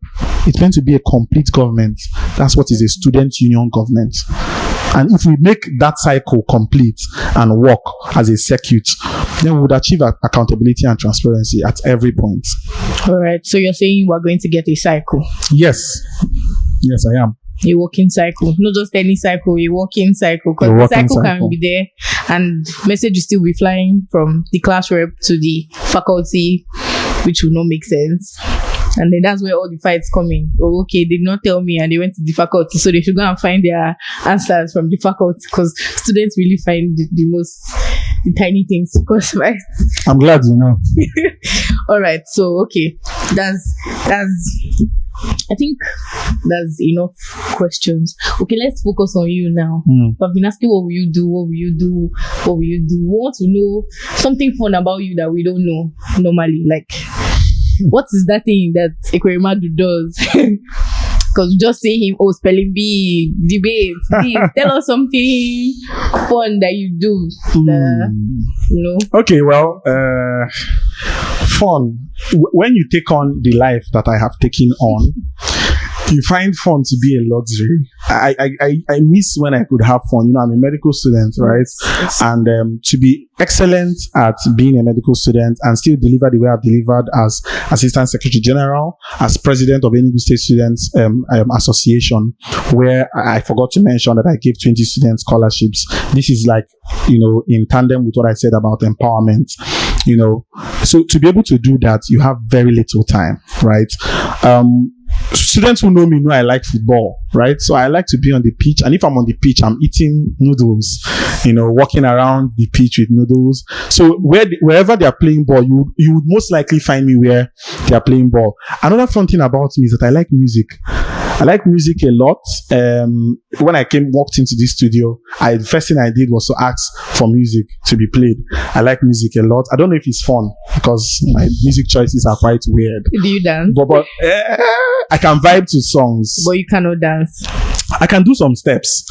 It's meant to be a complete government. That's what is a student union government. And if we make that cycle complete and work as a circuit, then we would achieve accountability and transparency at every point. All right. So you're saying we're going to get a cycle? Yes. Yes, I am. A walking cycle, not just any cycle, a walking cycle, because the cycle can be there and message will still be flying from the class rep to the faculty, which will not make sense. And then that's where all the fights come in. Oh, okay, they did not tell me and they went to the faculty, so they should go and find their answers from the faculty, because students really find the tiny things to cause fights. I'm glad you know. All right, so okay, that's I think that's enough questions. Okay, let's focus on you now. I've been asking what will you do? We want to know something fun about you that we don't know normally. Like, what is that thing that Ekweremadu does? Because we just see him, spelling bee, debates. Please, tell us something fun that you do. Okay, well, fun. When you take on the life that I have taken on, you find fun to be a luxury. I miss when I could have fun. I'm a medical student, right? Yes. And to be excellent at being a medical student and still deliver the way I've delivered as Assistant Secretary General, as President of Enugu State Students Association, where I forgot to mention that I gave 20 students scholarships. This is like, in tandem with what I said about empowerment. So to be able to do that, you have very little time, right? Students who know me know I like football, right? So I like to be on the pitch, and if I'm on the pitch, I'm eating noodles, walking around the pitch with noodles. So wherever they are playing ball, you would most likely find me where they are playing ball. Another fun thing about me is that I like music. I like music a lot. When I walked into this studio, the first thing I did was to ask for music to be played. I like music a lot. I don't know if it's fun because my music choices are quite weird. Do you dance? But I can vibe to songs. But you cannot dance. I can do some steps.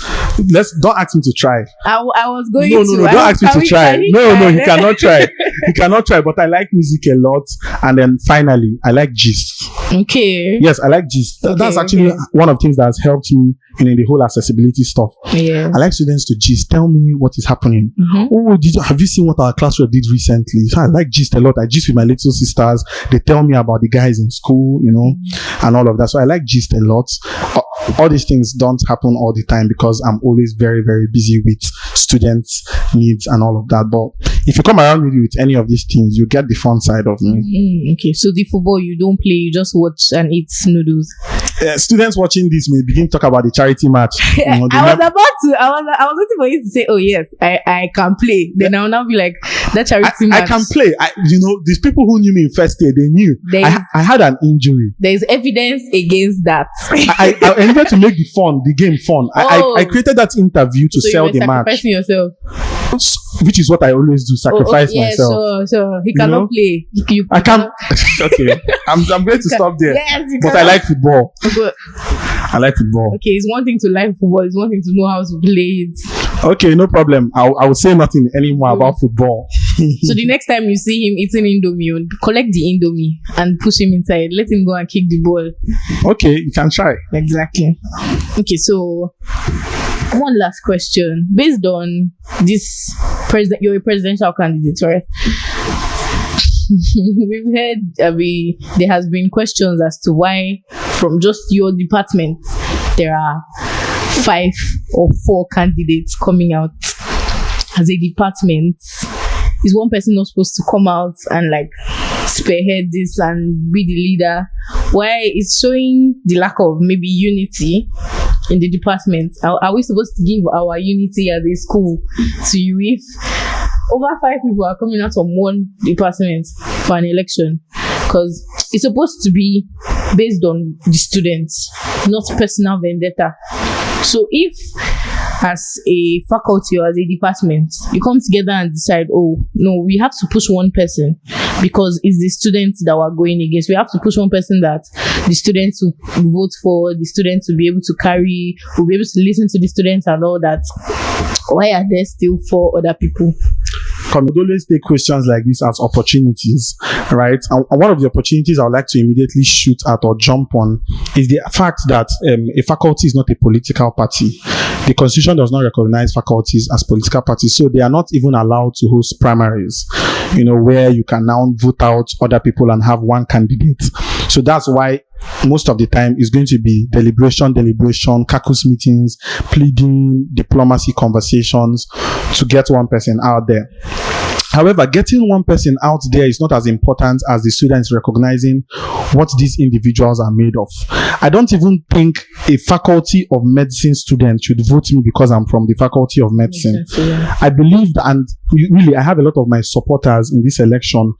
Don't ask me to try. I was going to. No, don't ask me to try. No, he cannot try. He cannot try, but I like music a lot. And then finally, I like gist. Okay. Yes, I like gist. That's actually one of the things that has helped me in the whole accessibility stuff. Yeah. I like students to gist. Tell me what is happening. Oh, have you seen what our class rep did recently? So I like gist a lot. I gist with my little sisters. They tell me about the guys in school, and all of that. So I like gist a lot. All these things don't happen all the time because I'm always very, very busy with students' needs and all of that. But if you come around with any of these things, you get the fun side of me. Okay, so the football you don't play, you just watch and eat noodles. Students watching this may begin to talk about the charity match. I was waiting for you to say, oh yes, I can play. Then I'll now be like, that charity match. I can play. These people who knew me in first year, they knew. I had an injury. There's evidence against that. I needed to make the game fun. I created that interview to sell the match. Sacrificing yourself. Which is what I always do, sacrifice myself. Sure. He cannot play. I can't. Okay. I'm going to stop there. Yes, but I like football. Good. I like football. Okay, it's one thing to like football. It's one thing to know how to play it. Okay, no problem. I will say nothing anymore about football. So the next time you see him eating Indomie, collect the Indomie and push him inside. Let him go and kick the ball. Okay, you can try. Exactly. Okay, so one last question. Based on this you're a presidential candidate, right? We've heard there has been questions as to why from just your department there are 5 or 4 candidates coming out as a department. Is one person not supposed to come out and spearhead this and be the leader? Why it's showing the lack of maybe unity in the department? Are we supposed to give our unity as a school to you if over 5 people are coming out from one department for an election? Because it's supposed to be based on the students, not personal vendetta. So if as a faculty or as a department, you come together and decide, oh, no, we have to push one person because it's the students that we're going against. We have to push one person that the students who vote for, the students will be able to carry, will be able to listen to the students and all that. Why are there still 4 other people? I would always take questions like this as opportunities, right? And one of the opportunities I would like to immediately shoot at or jump on is the fact that a faculty is not a political party. The Constitution does not recognize faculties as political parties, so they are not even allowed to host primaries, where you can now vote out other people and have one candidate. So that's why most of the time it's going to be deliberation, caucus meetings, pleading, diplomacy conversations to get one person out there. However, getting one person out there is not as important as the students recognizing what these individuals are made of. I don't even think a faculty of medicine student should vote me because I'm from the faculty of medicine. I believe that, and really, I have a lot of my supporters in this election.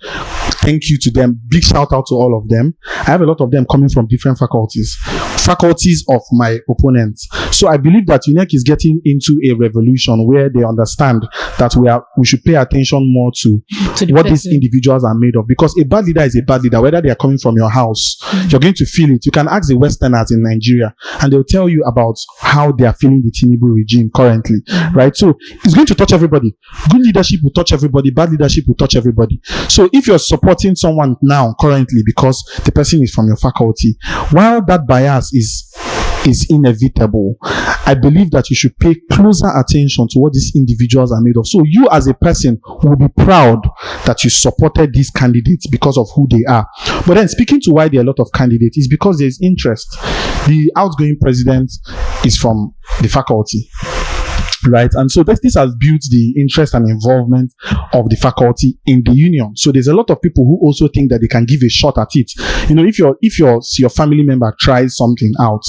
Thank you to them. Big shout out to all of them. I have a lot of them coming from different faculties of my opponents. So I believe that Unec is getting into a revolution where they understand that we should pay attention more to what these individuals are made of, because a bad leader is a bad leader, whether they are coming from your house. You're going to feel it. You can ask the Westerners in Nigeria and they'll tell you about how they are feeling the Tinubu regime currently, right? So it's going to touch everybody. Good leadership will touch everybody. Bad leadership will touch everybody. So if you're supporting someone now currently because the person is from your faculty, while that bias is inevitable, I believe that you should pay closer attention to what these individuals are made of. So you as a person will be proud that you supported these candidates because of who they are. But then speaking to why there are a lot of candidates is because there's interest. The outgoing president is from the faculty, right? And so this has built the interest and involvement of the faculty in the union. So there's a lot of people who also think that they can give a shot at it. If your family member tries something out,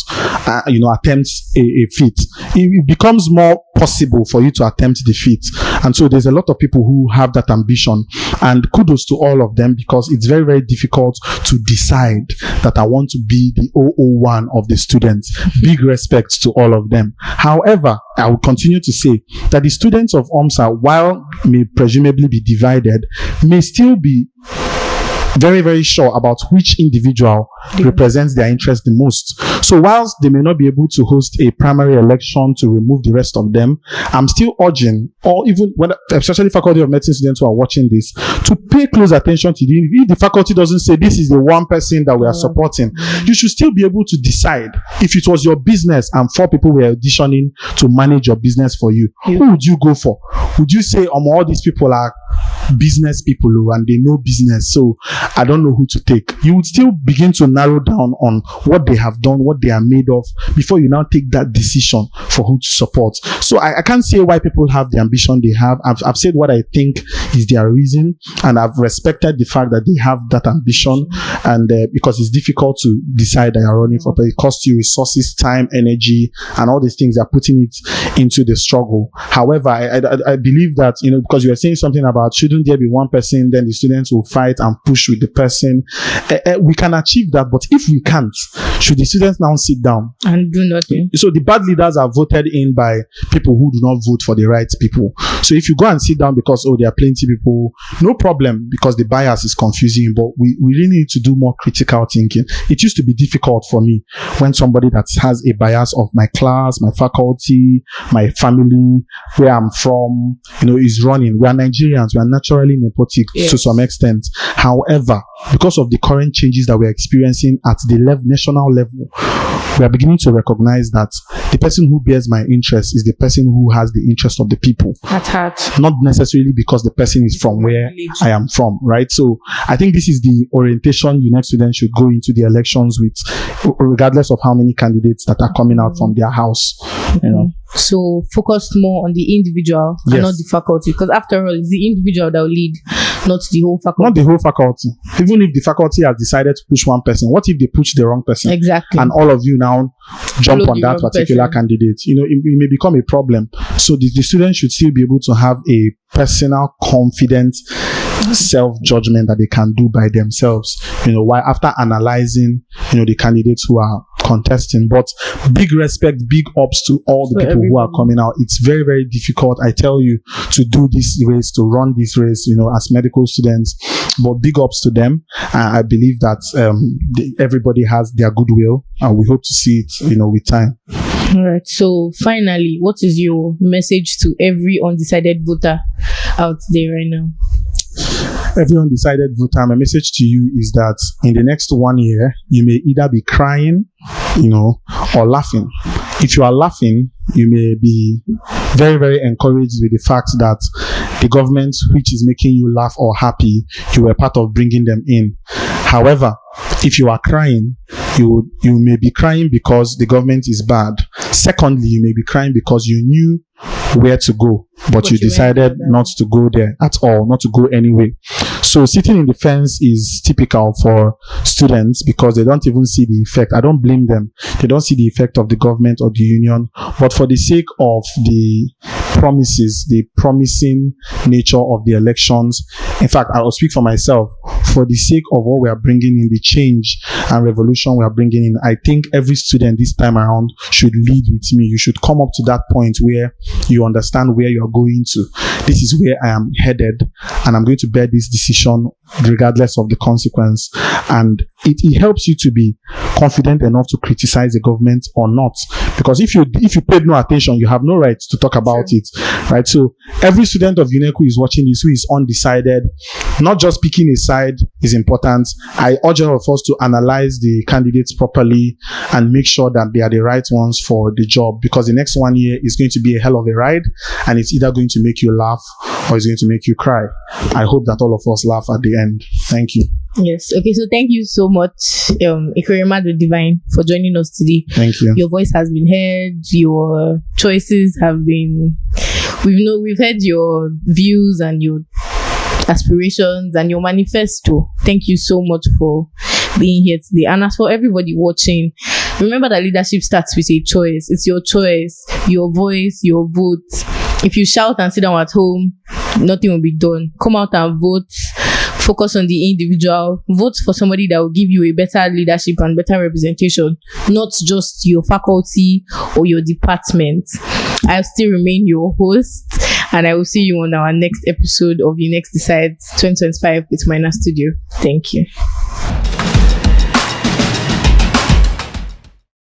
attempts a feat, it becomes more possible for you to attempt the feat. And so there's a lot of people who have that ambition, and kudos to all of them, because it's very, very difficult to decide that I want to be the 001 of the students. Big respect to all of them. However, I will continue to say that the students of UMSA, while may presumably be divided, may still be very, very sure about which individual represents their interest the most. So whilst they may not be able to host a primary election to remove the rest of them, I'm still urging, or even especially faculty of medicine students who are watching this, to pay close attention to if the faculty doesn't say this is the one person that we are supporting, you should still be able to decide. If it was your business and 4 people were auditioning to manage your business for you, who would you go for? Would you say, all these people are business people and they know business, so I don't know who to take? You would still begin to narrow down on what they have done, what they are made of, before you now take that decision for who to support. So I can't say why people have the ambition they have. I've said what I think is their reason, and I've respected the fact that they have that ambition, and because it's difficult to decide that you're running for, but it costs you resources, time, energy, and all these things are putting it into the struggle. However, I believe that, because you were saying something about shouldn't there be one person, then the students will fight and push with the person. We can achieve that, but if we can't, should the students now sit down and do nothing? So the bad leaders are voted in by people who do not vote for the right people. So if you go and sit down because there are plenty of people, no problem, because the bias is confusing, but we really need to do more critical thinking. It used to be difficult for me when somebody that has a bias of my class, my faculty, my family, where I'm from, is running. We are Nigerians, we are naturally nepotic to some extent. However, because of the current changes that we're experiencing at the national level, we are beginning to recognize that the person who bears my interest is the person who has the interest of the people at heart, not necessarily because the person is from where I am from, right? So I think this is the orientation Unec students should go into the elections with, regardless of how many candidates that are coming out from their house. So focus more on the individual and not the faculty, because after all, it's the individual that will lead, not the whole faculty. Not the whole faculty. Even if the faculty has decided to push one person, what if they push the wrong person? Exactly. And all of you now jump on that particular candidate. It may become a problem. So the students should still be able to have a personal, confident self-judgment that they can do by themselves, while after analyzing, the candidates who are contesting. But big respect, big ups to all the people who are coming out. It's very, very difficult, I tell you, to do this race, to run this race, as medical students. But big ups to them. I believe that everybody has their goodwill, and we hope to see it, with time. All right. So finally, what is your message to every undecided voter out there right now? Every undecided voter, my message to you is that in the next 1 year, you may either be crying, or laughing. If you are laughing, you may be very, very encouraged with the fact that the government, which is making you laugh or happy, you were part of bringing them in. However, if you are crying, you may be crying because the government is bad. Secondly, you may be crying because you knew where to go, but you decided not to go there at all, not to go anyway. So sitting in the fence is typical for students because they don't even see the effect. I don't blame them. They don't see the effect of the government or the union. But for the sake of the promises, the promising nature of the elections, in fact, I will speak for myself. For the sake of what we are bringing in, the change and revolution we are bringing in, I think every student this time around should lead with me. You should come up to that point where you understand where you are going to. This is where I am headed, and I'm going to bear this decision regardless of the consequence. And it helps you to be confident enough to criticize the government or not. Because if you paid no attention, you have no right to talk about it, right? So every student of Unec who is watching this, who is undecided, not just picking a side is important. I urge all of us to analyze the candidates properly and make sure that they are the right ones for the job, because the next 1 year is going to be a hell of a ride, and it's either going to make you laugh or it's going to make you cry. I hope that all of us laugh at the end. Thank you. Yes. Okay. So thank you so much, Ikorima the Divine, for joining us today. Thank you. Your voice has been heard. Your choices have been. We've heard your views and your aspirations and your manifesto. Thank you so much for being here today. And as for everybody watching, remember that leadership starts with a choice. It's your choice, your voice, your vote. If you shout and sit down at home, nothing will be done. Come out and vote. Focus on the individual. Vote for somebody that will give you a better leadership and better representation, not just your faculty or your department. I'll still remain your host, and I will see you on our next episode of Unec Decides 2025 with Minor Studio. Thank you.